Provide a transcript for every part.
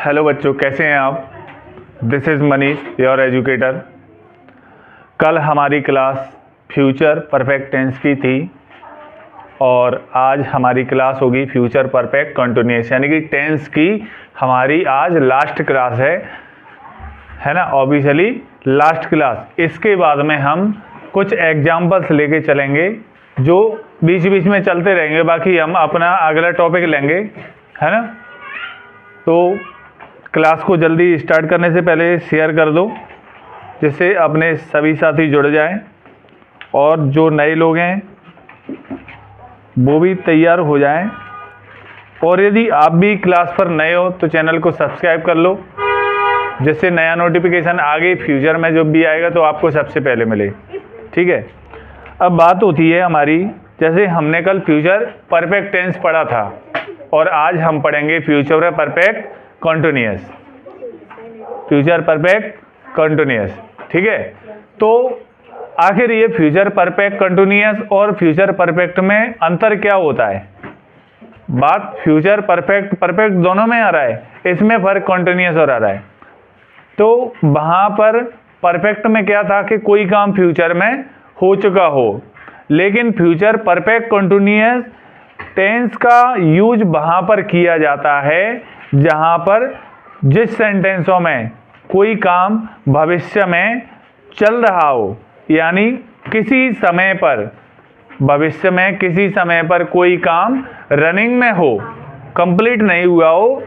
Hello बच्चों, कैसे हैं आप। This is Manish, your educator. कल हमारी क्लास फ्यूचर परफेक्ट टेंस की थी और आज हमारी क्लास होगी फ्यूचर परफेक्ट कंटिन्यूअस, यानी कि टेंस की हमारी आज लास्ट क्लास है ना। Obviously last class. इसके बाद में हम कुछ एग्जाम्पल्स लेके चलेंगे जो बीच बीच में चलते रहेंगे, बाकी हम अपना अगला टॉपिक लेंगे, है ना। तो क्लास को जल्दी स्टार्ट करने से पहले शेयर कर दो, जिससे अपने सभी साथी जुड़ जाएं और जो नए लोग हैं वो भी तैयार हो जाएं। और यदि आप भी क्लास पर नए हो तो चैनल को सब्सक्राइब कर लो, जिससे नया नोटिफिकेशन आगे फ्यूचर में जो भी आएगा तो आपको सबसे पहले मिले। ठीक है। अब बात होती है हमारी, जैसे हमने कल फ्यूचर परफेक्ट टेंस पढ़ा था और आज हम पढ़ेंगे future perfect continuous. Future perfect continuous, ठीक है। तो आखिर ये फ्यूचर परफेक्ट कंटिन्यूअस और फ्यूचर परफेक्ट में अंतर क्या होता है। बात फ्यूचर परफेक्ट दोनों में आ रहा है, इसमें फर्क कंटिन्यूअस और आ रहा है। तो वहां पर परफेक्ट में क्या था कि कोई काम फ्यूचर में हो चुका हो, लेकिन फ्यूचर परफेक्ट कंटिन्यूअस टेंस का यूज वहां पर किया जाता है जहां पर जिस सेंटेंसों में कोई काम भविष्य में चल रहा हो, यानी किसी समय पर, भविष्य में किसी समय पर कोई काम रनिंग में हो, कंप्लीट नहीं हुआ हो,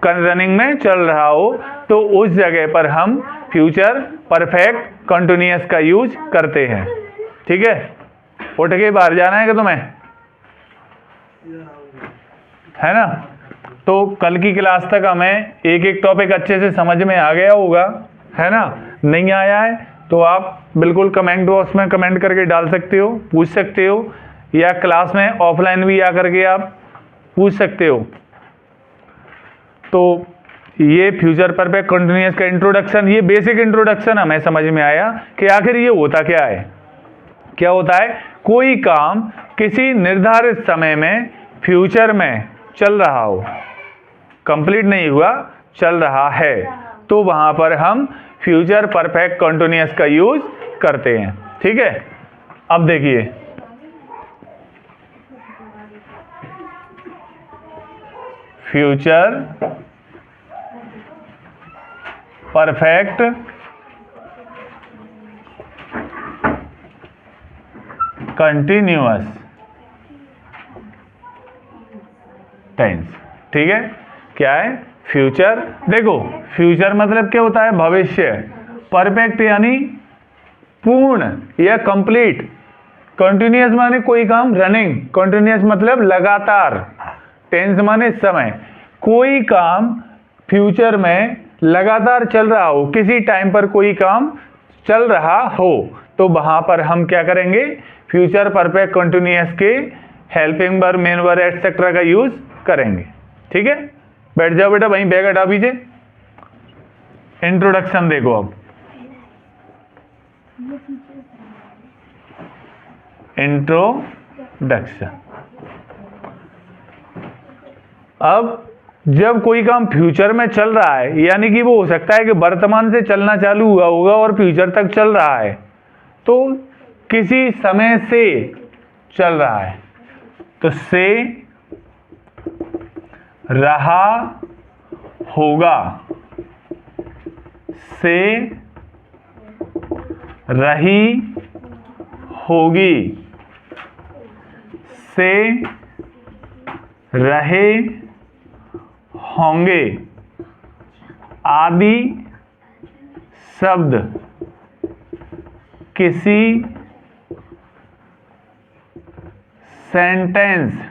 रनिंग में चल रहा हो, तो उस जगह पर हम फ्यूचर परफेक्ट कंटिन्यूअस का यूज करते हैं। ठीक है। उठ के बाहर जाना है कि तुम्हें, है ना। तो कल की क्लास तक हमें एक एक टॉपिक अच्छे से समझ में आ गया होगा, है ना। नहीं आया है तो आप बिल्कुल कमेंट बॉक्स में कमेंट करके डाल सकते हो, पूछ सकते हो, या क्लास में ऑफलाइन भी आकर के आप पूछ सकते हो। तो ये फ्यूचर परफेक्ट कंटिन्यूअस का इंट्रोडक्शन, ये बेसिक इंट्रोडक्शन हमें समझ में आया कि आखिर ये होता क्या है। क्या होता है, कोई काम किसी निर्धारित समय में फ्यूचर में चल रहा हो, कंप्लीट नहीं हुआ, चल रहा है, तो वहां पर हम फ्यूचर परफेक्ट कंटिन्यूअस का यूज करते हैं। ठीक है। अब देखिए, फ्यूचर परफेक्ट कंटिन्यूअस टेंस। ठीक है। क्या है फ्यूचर। देखो फ्यूचर मतलब क्या होता है, भविष्य। परफेक्ट यानी पूर्ण या कंप्लीट। कंटिन्यूअस माने कोई काम रनिंग, कंटिन्यूअस मतलब लगातार। टेंस माने समय। कोई काम फ्यूचर में लगातार चल रहा हो, किसी टाइम पर कोई काम चल रहा हो, तो वहां पर हम क्या करेंगे, फ्यूचर परफेक्ट कंटिन्यूअस के helping verb, main verb etcetera का यूज करेंगे। ठीक है। बैठ जाओ बेटा, वहीं बैग हटा दीजिए। इंट्रोडक्शन देखो। अब इंट्रोडक्शन। अब जब कोई काम फ्यूचर में चल रहा है, यानी कि वो हो सकता है कि वर्तमान से चलना चालू हुआ होगा और फ्यूचर तक चल रहा है, तो किसी समय से चल रहा है, तो से रहा होगा, से रही होगी, से रहे होंगे आदि शब्द किसी सेंटेंस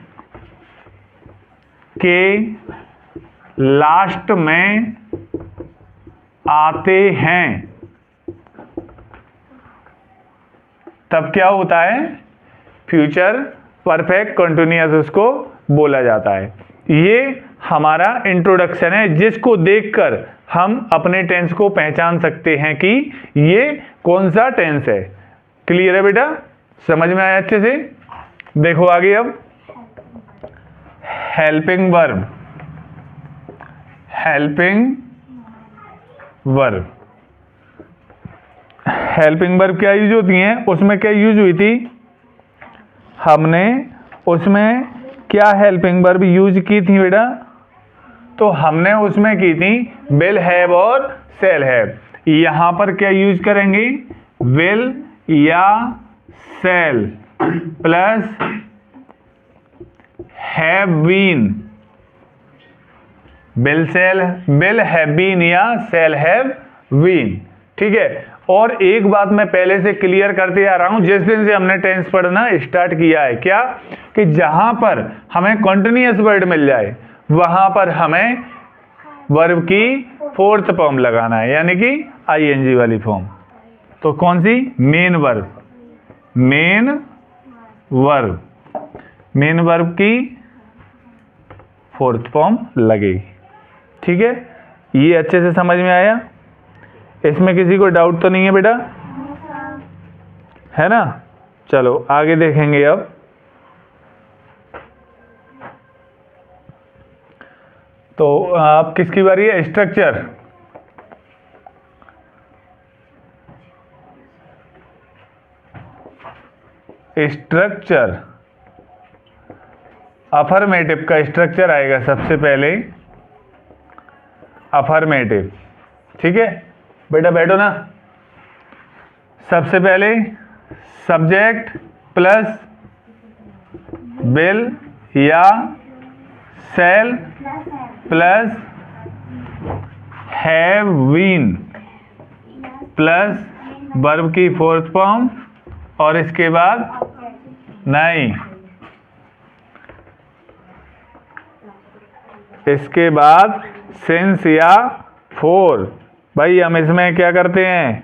के लास्ट में आते हैं, तब क्या होता है, फ्यूचर परफेक्ट कंटिन्यूअस उसको बोला जाता है। ये हमारा इंट्रोडक्शन है, जिसको देखकर हम अपने टेंस को पहचान सकते हैं कि ये कौन सा टेंस है। क्लियर है बेटा, समझ में आया अच्छे से। देखो आगे। अब helping verb, helping verb. Helping verb क्या यूज होती हैं, उसमें क्या यूज हुई थी, हमने उसमें क्या हेल्पिंग वर्ब यूज की थी बेटा, तो हमने उसमें की थी विल हैव और शैल हैव। यहां पर क्या यूज करेंगे, विल या shall plus have been, will have been या शैल हैव बीन। ठीक है, और एक बात मैं पहले से क्लियर करते आ रहा हूं, जिस दिन से हमने टेंस पढ़ना स्टार्ट किया है, क्या कि जहां पर हमें कॉन्टिन्यूअस वर्ड मिल जाए वहां पर हमें वर्ब की फोर्थ फॉर्म लगाना है, यानी कि आईएनजी वाली फॉर्म। तो कौन सी, main verb, main verb, main verb की फोर्थ फॉर्म लगेगी। ठीक है, ये अच्छे से समझ में आया, इसमें किसी को डाउट तो नहीं है बेटा, है ना। चलो आगे देखेंगे अब। तो आप किसकी बारी है, स्ट्रक्चर। स्ट्रक्चर अफर्मेटिव का स्ट्रक्चर आएगा सबसे पहले, अफर्मेटिव। ठीक है बेटा, बैठो ना। सबसे पहले सब्जेक्ट प्लस विल या shall plus have been plus verb की फोर्थ फॉर्म, और इसके बाद नहीं, इसके बाद सिंस या फोर। भाई हम इसमें क्या करते हैं,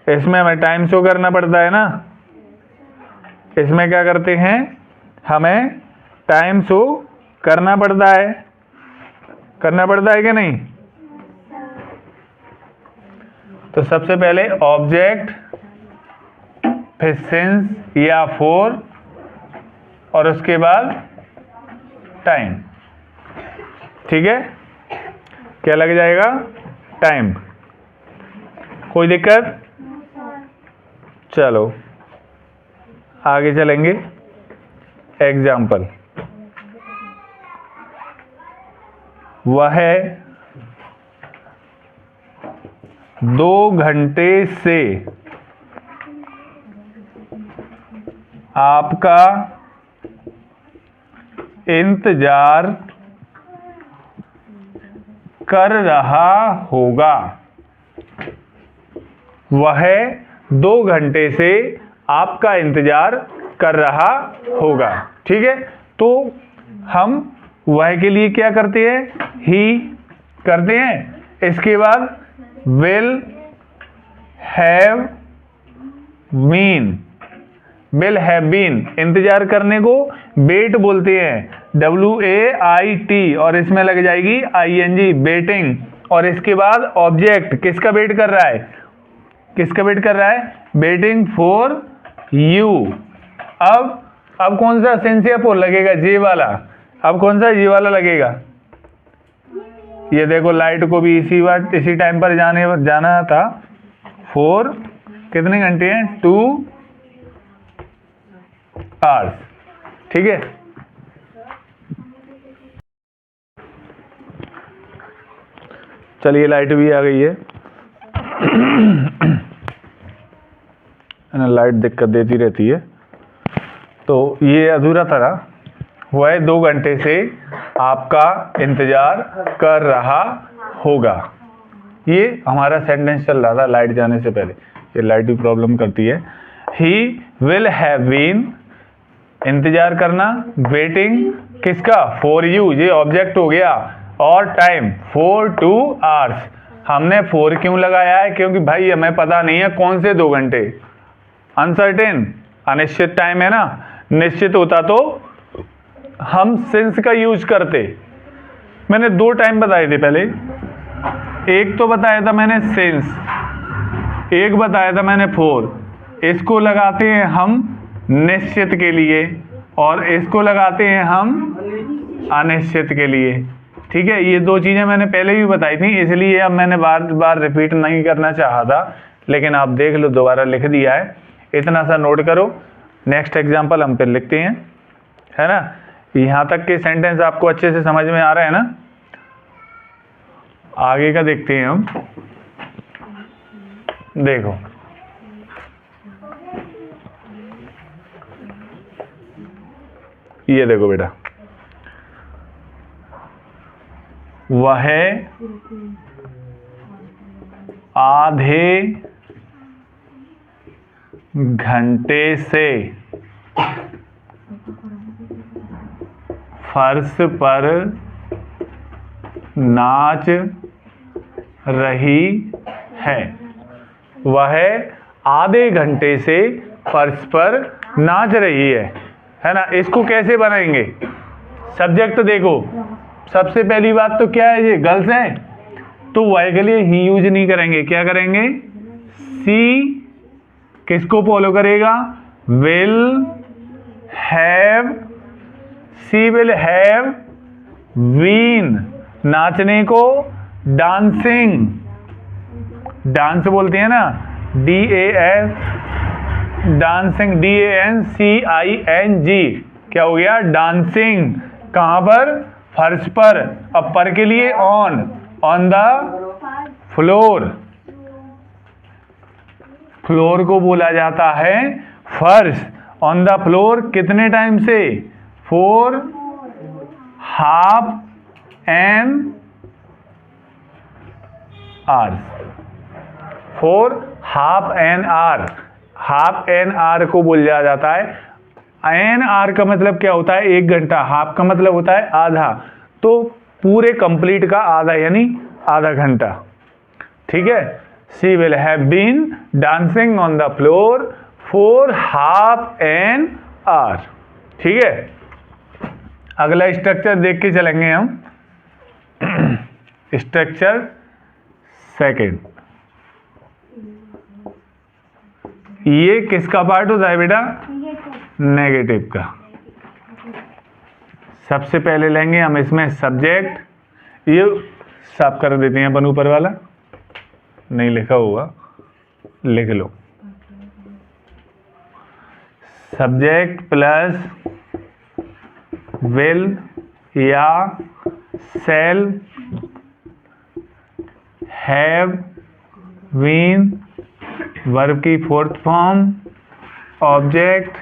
इसमें हमें टाइम शो करना पड़ता है ना, इसमें क्या करते हैं, हमें टाइम शो करना पड़ता है, करना पड़ता है कि नहीं। तो सबसे पहले ऑब्जेक्ट, फिर सिंस या फोर, और उसके बाद टाइम। ठीक है, क्या लग जाएगा, टाइम। कोई दिक्कत, चलो आगे चलेंगे। एग्जाम्पल, वह 2 घंटे से आपका इंतजार कर रहा होगा। वह 2 घंटे से आपका इंतजार कर रहा होगा। ठीक है, तो हम वह के लिए क्या करते हैं, ही करते हैं। इसके बाद will have been, will have been, इंतजार करने को वेट बोलते हैं, WAIT, और इसमें लग जाएगी ING, वेटिंग। और इसके बाद ऑब्जेक्ट किसका वेट कर रहा है, किसका वेट कर रहा है, वेटिंग फॉर यू। अब कौन सा सिंस या फोर लगेगा, जे वाला। अब कौन सा, ये वाला लगेगा। ये देखो लाइट को भी इसी टाइम पर जाना था। 4 कितने घंटे हैं, 2 आवर्स। ठीक है, चलिए लाइट भी आ गई है। लाइट दिक्कत देती रहती है, तो ये अधूरा था। वह 2 घंटे से आपका इंतजार कर रहा होगा। ये हमारा सेंटेंस चल रहा था लाइट जाने से पहले। ये लाइट भी प्रॉब्लम करती है। ही विल हैव बीन, इंतजार करना, वेटिंग किसका, फॉर यू, ये ऑब्जेक्ट हो गया, और टाइम फॉर 2 आवर्स। हमने 4 क्यों लगाया है, क्योंकि भाई हमें पता नहीं है कौन से 2 घंटे, अनसर्टेन, अनिश्चित टाइम है ना। निश्चित होता तो हम सिंस का यूज करते। मैंने 2 टाइम बताए थे पहले, एक तो बताया था मैंने सिंस, एक बताया था मैंने 4। इसको लगाते हैं हम निश्चित के लिए, और इसको लगाते हैं हम अनिश्चित के लिए। ठीक है, ये दो चीज़ें मैंने पहले भी बताई थी, इसलिए अब मैंने बार बार रिपीट नहीं करना चाहा था, लेकिन आप देख लो दोबारा लिख दिया है। इतना सा नोट करो। नेक्स्ट एग्जाम्पल हम फिर लिखते हैं, है ना। यहाँ तक के सेंटेंस आपको अच्छे से समझ में आ रहे हैं ना। आगे का देखते हैं हम। देखो, ये देखो बेटा, वह आधे घंटे से फर्श पर नाच रही है। वह आधे घंटे से फर्श पर नाच रही है ना। इसको कैसे बनाएंगे? सब्जेक्ट देखो, सबसे पहली बात तो क्या है, ये गर्ल्स है, तो वह के लिए ही यूज नहीं करेंगे। क्या करेंगे? सी किसको फॉलो करेगा? Will have, she will have been, नाचने को डांसिंग, डांस बोलते हैं ना, DAS, डांसिंग, DANCING, क्या हो गया? डांसिंग। कहां पर? फर्श पर। अब पर के लिए ऑन द फ्लोर, फ्लोर को बोला जाता है फर्श। ऑन द फ्लोर कितने टाइम से? 4 half an hours, 4 half an our. Half an our को बोला जाता है, एन आवर का मतलब क्या होता है? 1 घंटा। हाफ का मतलब होता है आधा, तो पूरे कंप्लीट का आधा, यानी आधा घंटा। ठीक है। She will have been dancing on the floor for half an hour. ठीक है। अगला स्ट्रक्चर देख के चलेंगे हम। स्ट्रक्चर सेकंड, ये किसका पार्ट होता है बेटा? नेगेटिव का। सबसे पहले लेंगे हम इसमें सब्जेक्ट, ये साफ कर देते हैं अपन, ऊपर वाला नहीं लिखा हुआ, लिख लो। सब्जेक्ट प्लस विल या शैल हैव बीन, वर्ब की फोर्थ फॉर्म, ऑब्जेक्ट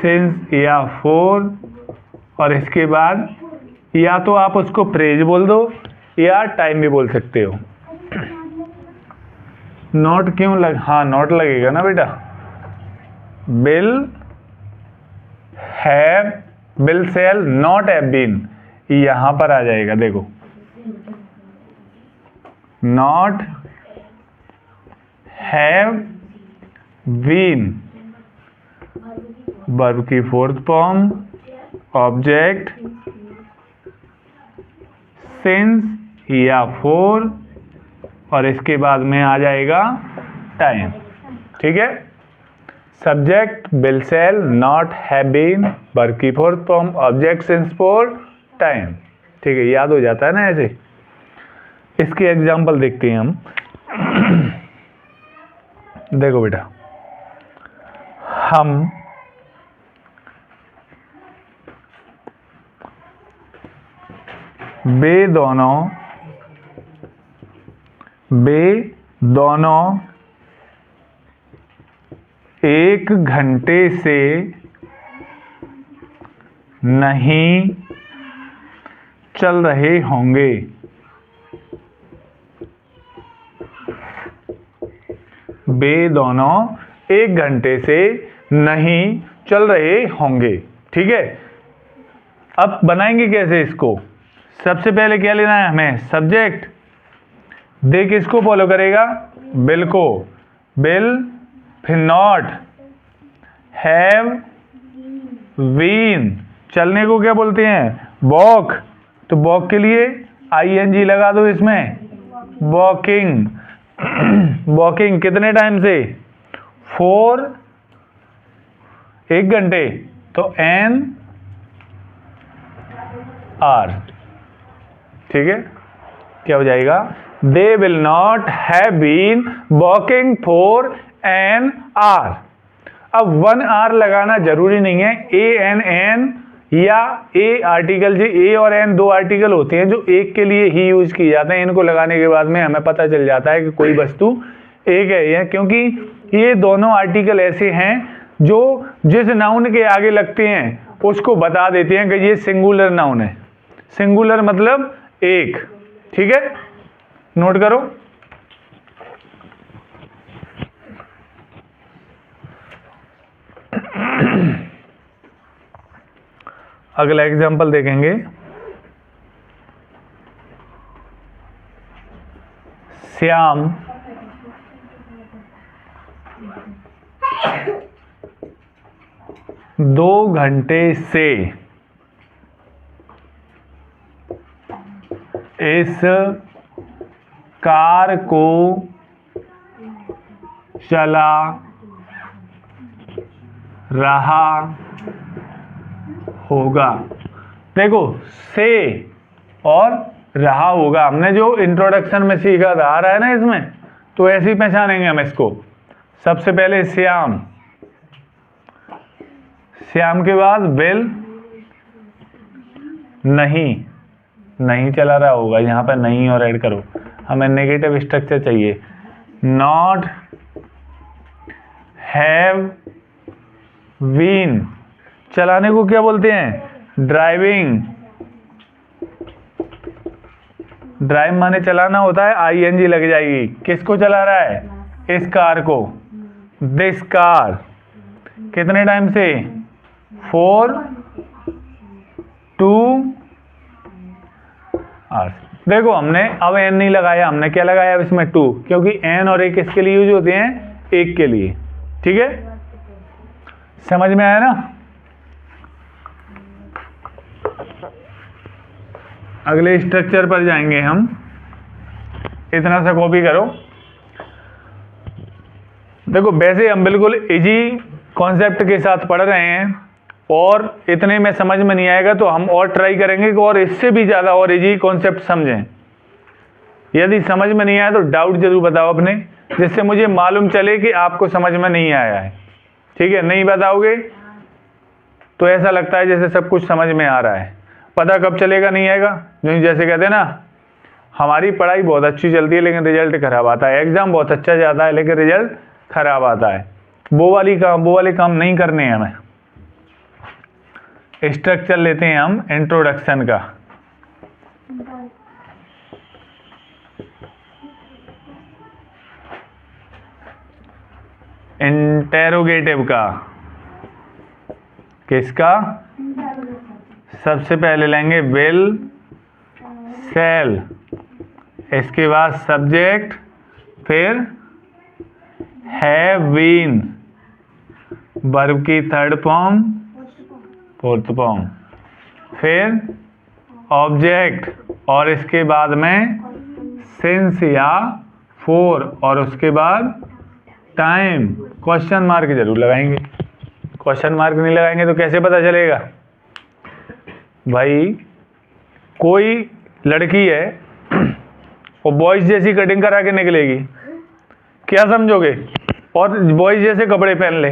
सिंस या फॉर, और इसके बाद या तो आप उसको फ्रेज बोल दो या टाइम भी बोल सकते हो। नॉट क्यों लग, हाँ नॉट लगेगा ना बेटा। Will have, will shall not have been, यहां पर आ जाएगा। देखो, नॉट हैव बीन, वर्ब की फोर्थ फॉर्म, ऑब्जेक्ट सिंस या फॉर, और इसके बाद में आ जाएगा टाइम। ठीक है। Subject will shall not have been, verb की fourth form, object since for, time. ठीक है, याद हो जाता है ना ऐसे। इसके एग्जाम्पल देखते हैं हम। देखो बेटा, हम वे दोनों 1 घंटे से नहीं चल रहे होंगे। वे दोनों 1 घंटे से नहीं चल रहे होंगे। ठीक है। अब बनाएंगे कैसे इसको? सबसे पहले क्या लेना है हमें? सब्जेक्ट। दे किसको फॉलो करेगा? विल को। विल, फिर नॉट, हैव बीन, चलने को क्या बोलते हैं? वॉक। तो वॉक के लिए ING लगा दो इसमें, वॉकिंग। वॉकिंग कितने टाइम से? 4 1 घंटे, तो एन आर। ठीक है, क्या हो जाएगा? They will not have been walking for an hour. अब 1 आर लगाना जरूरी नहीं है। एन या ए आर्टिकल, जी ए और एन दो आर्टिकल होते हैं जो एक के लिए ही यूज किए जाते हैं। इनको लगाने के बाद में हमें पता चल जाता है कि कोई वस्तु एक है या, क्योंकि ये दोनों आर्टिकल ऐसे हैं जो जिस नाउन के आगे लगते हैं उसको बता देते हैं कि ये सिंगुलर नाउन है। सिंगुलर मतलब एक। ठीक है, नोट करो। अगला एग्जाम्पल देखेंगे। श्याम दो घंटे से इस कार को चला रहा होगा। देखो, से और रहा होगा हमने जो इंट्रोडक्शन में सीखा था, आ रहा है ना इसमें, तो ऐसे ही पहचानेंगे हम इसको। सबसे पहले श्याम, श्याम के बाद विल, नहीं चला रहा होगा, यहां पर नहीं और ऐड करो। हमें नेगेटिव स्ट्रक्चर चाहिए। नॉट हैव बीन, चलाने को क्या बोलते हैं? ड्राइविंग। ड्राइव माने चलाना होता है, आईएनजी लग जाएगी। किसको चला रहा है? इस कार को। This car. कितने टाइम से? 4 2 आवर्स। देखो, हमने अब एन नहीं लगाया, हमने क्या लगाया अब इसमें? 2, क्योंकि एन और ए किसके लिए यूज होते हैं? एक के लिए। ठीक है, समझ में आया ना? अगले स्ट्रक्चर पर जाएंगे हम। इतना सा कॉपी करो। देखो, वैसे हम बिल्कुल इजी कॉन्सेप्ट के साथ पढ़ रहे हैं और इतने में समझ में नहीं आएगा तो हम और ट्राई करेंगे कि और इससे भी ज़्यादा और इजी कॉन्सेप्ट समझें। यदि समझ में नहीं आया तो डाउट जरूर बताओ अपने, जिससे मुझे मालूम चले कि आपको समझ में नहीं आया है। ठीक है, नहीं बताओगे तो ऐसा लगता है जैसे सब कुछ समझ में आ रहा है। पता कब चलेगा नहीं आएगा? जैसे कहते हैं ना, हमारी पढ़ाई बहुत अच्छी चलती है लेकिन रिजल्ट खराब आता है। एग्जाम बहुत अच्छा जाता है लेकिन रिजल्ट खराब आता है। वो वाले काम नहीं करने हैं हमें। स्ट्रक्चर लेते हैं हम इंट्रोडक्शन का। इंटेरोगेटिव का। किसका? सबसे पहले लेंगे विल, शैल, इसके बाद सब्जेक्ट, फिर हैव बीन, वर्ब की थर्ड फॉर्म, फोर्थ फॉर्म, फिर ऑब्जेक्ट और इसके बाद में सिंस या फॉर और उसके बाद टाइम। क्वेश्चन मार्क जरूर लगाएंगे। क्वेश्चन मार्क नहीं लगाएंगे तो कैसे पता चलेगा? भाई, कोई लड़की है और बॉयज जैसी कटिंग करा के निकलेगी, क्या समझोगे? और बॉयज जैसे कपड़े पहन ले,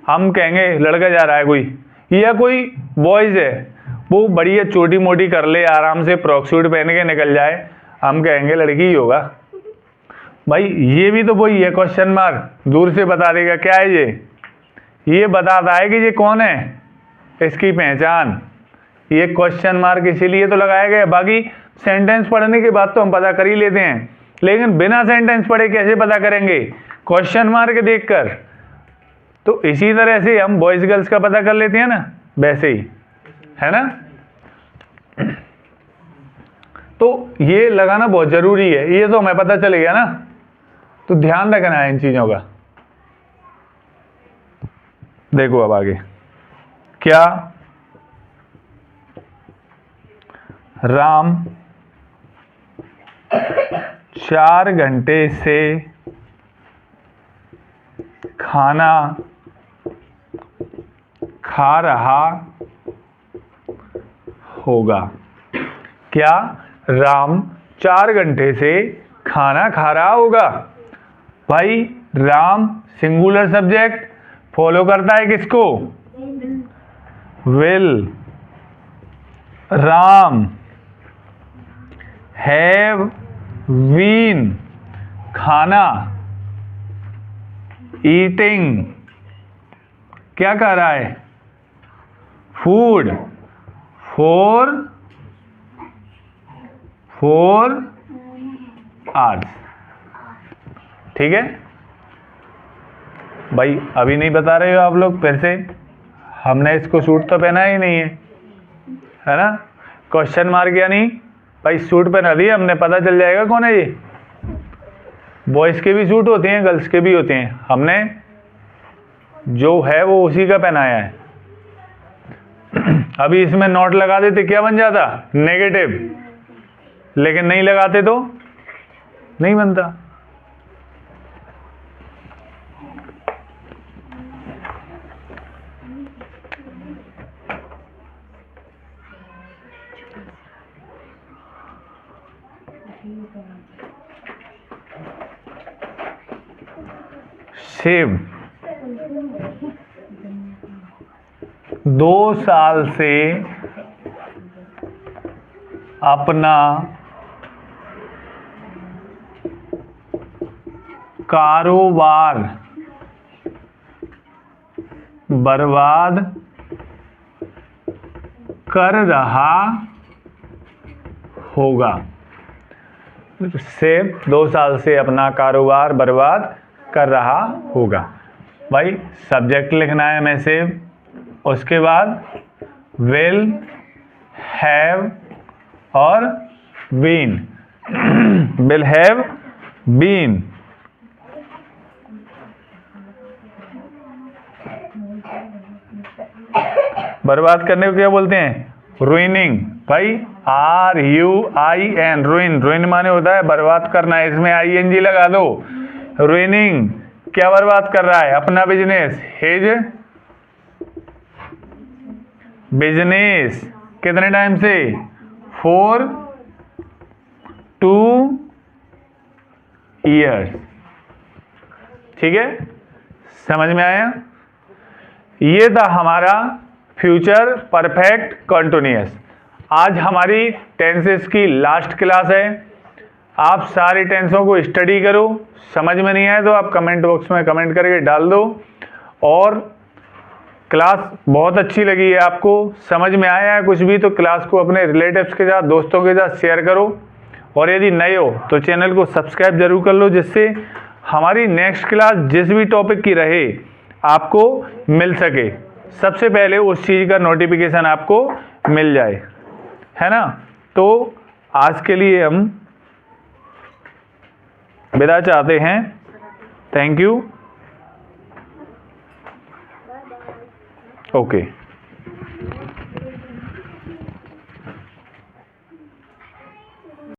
हम कहेंगे लड़का जा रहा है कोई, या कोई बॉयज है वो बढ़िया छोटी मोटी कर ले, आराम से फ्रॉक सूट पहन के निकल जाए, हम कहेंगे लड़की ही होगा। भाई, ये भी तो वही है, क्वेश्चन मार्क दूर से बता देगा क्या है ये बताता है कि ये कौन है, इसकी पहचान। ये क्वेश्चन मार्क इसीलिए तो लगाया गया। बाकी सेंटेंस पढ़ने के बाद तो हम पता कर ही लेते हैं, लेकिन बिना सेंटेंस पढ़े कैसे पता करेंगे? क्वेश्चन मार्क देखकर। तो इसी तरह से हम बॉयज गर्ल्स का पता कर लेते हैं ना, वैसे ही है ना। तो ये लगाना बहुत जरूरी है, ये तो हमें पता चलेगा ना, तो ध्यान रखना है इन चीजों का। देखो अब आगे क्या, राम 4 घंटे से खाना खा रहा होगा। क्या राम 4 घंटे से खाना खा रहा होगा? भाई राम सिंगुलर सब्जेक्ट फॉलो करता है किसको? विल। राम हैव बीन खाना ईटिंग क्या कह रहा है? Food for 4 hours. ठीक है भाई, अभी नहीं बता रहे हो आप लोग फिर से? हमने इसको सूट तो पहना ही नहीं है ना? क्वेश्चन मार्क या नहीं भाई, सूट पहना दिए हमने, पता चल जाएगा कौन है ये। बॉयज़ के भी सूट होते हैं, गर्ल्स के भी होते हैं, हमने जो है वो उसी का पहनाया है। अभी इसमें नॉट लगा देते क्या बन जाता? नेगेटिव। लेकिन नहीं लगाते तो नहीं बनता। शिव 2 साल से अपना कारोबार बर्बाद कर रहा होगा। शिव 2 साल से अपना कारोबार बर्बाद कर रहा होगा। भाई सब्जेक्ट लिखना है हमें शिव, उसके बाद विल, हैव और बीन। Will have been. बर्बाद करने को क्या बोलते हैं? रुइनिंग। भाई RUIN, रुइन। रुइन माने होता है बर्बाद करना, इसमें ING लगा दो। रुइनिंग क्या बर्बाद कर रहा है? अपना बिजनेस। His business. कितने टाइम से? 4 2 years। ठीक है, समझ में आया? ये था हमारा फ्यूचर परफेक्ट कंटिन्यूअस। आज हमारी टेंसेस की लास्ट क्लास है। आप सारी टेंसों को स्टडी करो, समझ में नहीं आए तो आप कमेंट बॉक्स में कमेंट करके डाल दो। और क्लास बहुत अच्छी लगी है आपको, समझ में आया है कुछ भी, तो क्लास को अपने रिलेटिव्स के साथ, दोस्तों के साथ शेयर करो। और यदि नए हो तो चैनल को सब्सक्राइब जरूर कर लो, जिससे हमारी नेक्स्ट क्लास जिस भी टॉपिक की रहे आपको मिल सके, सबसे पहले उस चीज़ का नोटिफिकेशन आपको मिल जाए, है ना? तो आज के लिए हम विदा चाहते हैं। Thank you. ओके।